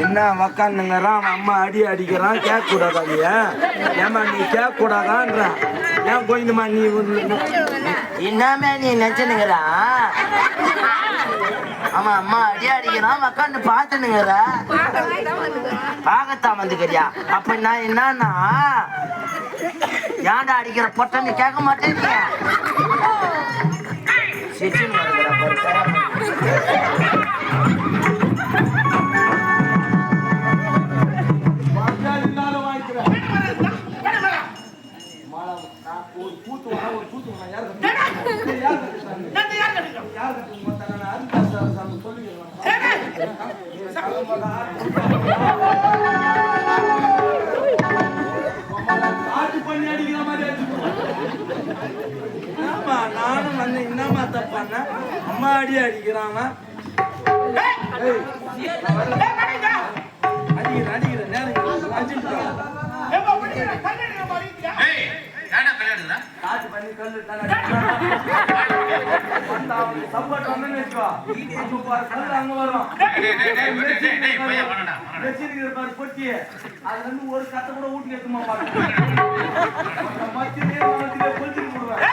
என்ன உக்காந்துங்கிறான் அம்மா அடி அடிக்கிறான் கேட்க கூடாதா ஏமா நீ கேட்க கூடாதான்ற ஏன் கோயிந்தம்மா நீ என்னமே நீ நினைச்சுனுங்கிறா ஆமா அம்மா அடி அடிக்கிறான் உக்காந்து பாத்துனுங்கிற பாகத்தான் வந்துக்கிறியா அப்ப நான் என்னன்னா ஏன்டா அடிக்கிற பொட்டன்னு கேட்க மாட்டேங்க சிரிச்சுன்னு நானும் வந்து என்னமா தப்பான அம்மா அடி அடிக்கிறான் அடிக்கிறேன் நேரம் காட்டு பண்ணி கல்லு சப்போர்ட் வந்து அங்க வரும் பொட்டி அதுல இருந்து ஒரு கத்தை கூட ஊட்டி எத்துமா பாருங்க மத்தியிலே பொழிச்சு போடுவேன்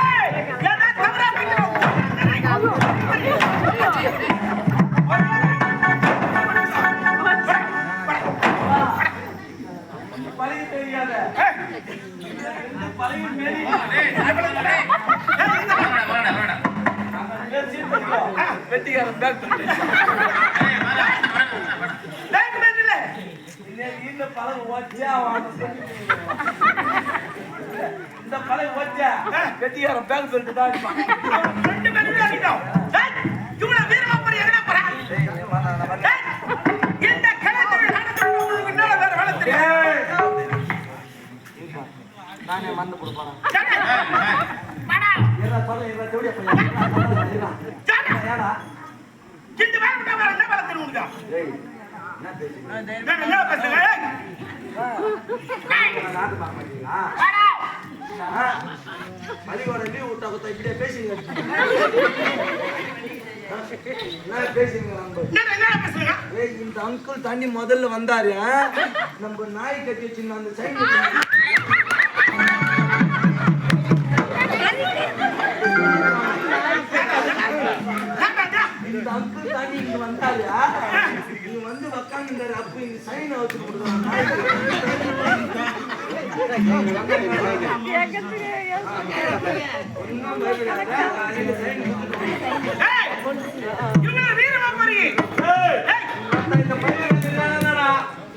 பழகி தெரியாத பழகி மேரி வெட்டிக்காரன் பேக் இந்த பழகு வச்சா இந்த பழகு வச்சா வெட்டிக்காரன் பேக் சொல்லிட்டு தான் நானே மண்ணு கொடுப்பானா பள்ளிக்கூட லீவ் விட்டா கொடுத்தா இப்படியே பேசுங்க இந்த அங்கிள் தண்ணி முதல்ல வந்தாரு நம்ம நாய் கட்டி வச்சிருந்த அந்த சைடு இந்த அங்கிள் தண்ணி இங்க வந்தாரு நீ வந்து உக்காந்துட்டாரு அப்ப இங்க சைன் வச்சு கொடுக்குறாங்க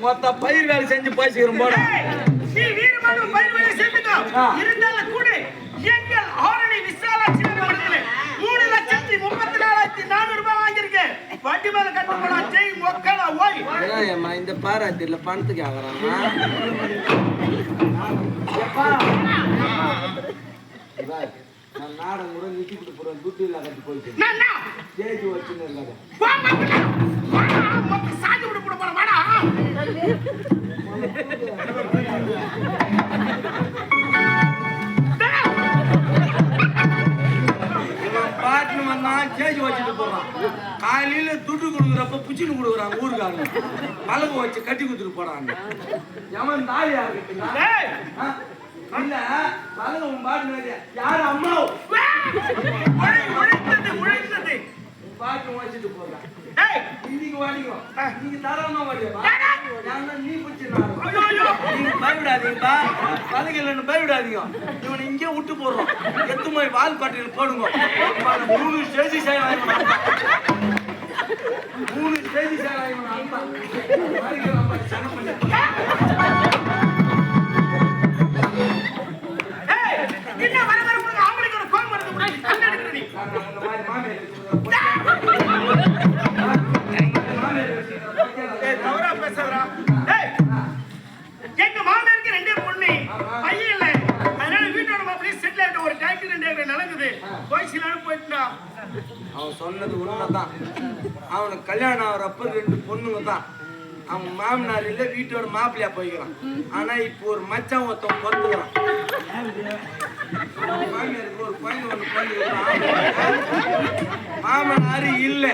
மொத்த பயிர் வேலை செஞ்சு பேசிக்கிறோம் போட இருந்தாலும் கூட எங்கள் ஆரணி விசாலாட்சி 3,34,400 ரூபாய் வாங்கியிருக்கேன். வண்டி மேல கட்டப்படா ஜெய் மக்களா ஓய். இந்த பாராட்டில பணத்துக்கு ஆகுறான் நான் நாடகம் கூட நிக்கிட்டு போறேன் துட்டில கட்டி போயிட்டு ஜெயிச்சு வச்சுன்னு இருக்காங்க சாஜி விட போட போற வாடா பாட்டு வந்தா ஜெயிச்சு வச்சுட்டு போறான் காலையில துட்டு கொடுக்குறப்ப புச்சின்னு கொடுக்குறாங்க ஊருக்காரங்க பழகு வச்சு கட்டி கொடுத்துட்டு போறாங்க எவன் தாலியா இல்ல பழகு உன் பாட்டு யாரு அம்மா பாட்டு வச்சுட்டு போறான் இன்னைக்கு வாடிக்கும் நீங்க தாராளமா வாடியா நீ நீங்க பயவிடாதீங்கப்பா பழகிலன்னு பயவிடாதீங்க இவனை இங்கே விட்டு போடுறோம் எத்து போய் வால் பாட்டியில் போடுங்க 3 ஸ்டேஜ் சேவை 3 ஸ்டேஜ் சேவை எங்க மாமனாருக்கு 2 பொண்ணு பையன் இல்ல அதனால வீட்டோட மாப்பிள்ளை செட்டில் ஆயிட்டு ஒரு டாக்டர் 2 ஏக்கர் நடக்குது கிடையாது. கோயிலானு போயிட்டா. அவன் சொன்னது உண்மைதான். அவனுக்கு கல்யாணம் ஆகிறப்ப 2 பொண்ணுங்க தான். அவன் மாமனார் இல்ல வீட்டோட மாப்பிள்ளையா போய்க்கிறான். ஆனா இப்போ ஒரு மச்சான் ஒருத்தன் பொறுத்துக்கிறான். மாமியாருக்கு ஒரு குழந்தை ஒண்ணு பிறந்துக்கிறான். மாமனாரு இல்ல.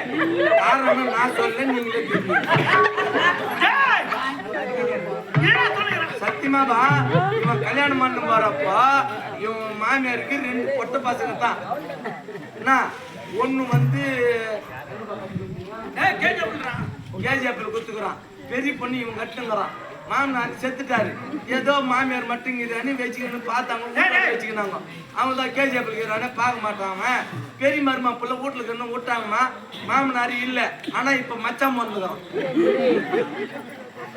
காரணம் நான் சொல்ல நீங்களே தெரியும். சத்தியமாபா இவன் கல்யாணம் பண்ண போறப்போ இவன் மாமியாருக்கு 2 பொட்ட பசங்க தான். என்ன ஒண்ணு வந்து கேஜிஎப்பில் குத்துக்கிறான். பெரிய பொண்ணு இவன் கட்டுங்கிறான். மாமனார் செத்துட்டாரு. ஏதோ மாமியார் மட்டும் வச்சுக்கணும் பார்த்தாங்க வச்சுக்கினாங்க. அவங்க தான் கேஜிஎப்பில் இருக்கிறானே பார்க்க மாட்டாங்க. பெரிய மருமா பிள்ளை வீட்டுல இருக்கணும் விட்டாங்கம்மா. மாமனார் இல்லை. ஆனா இப்ப மச்சான் வந்துக்கிறான்.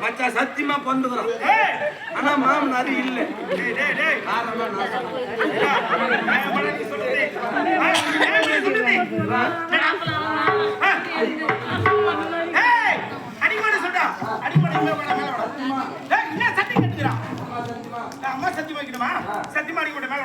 மச்சா சத்தியமா பொந்துக்கிறான். ஆனா மாமனாரு இல்ல. காரணம் நான் அம்மா சத்தியமா சத்தியமா அடிக்க மேல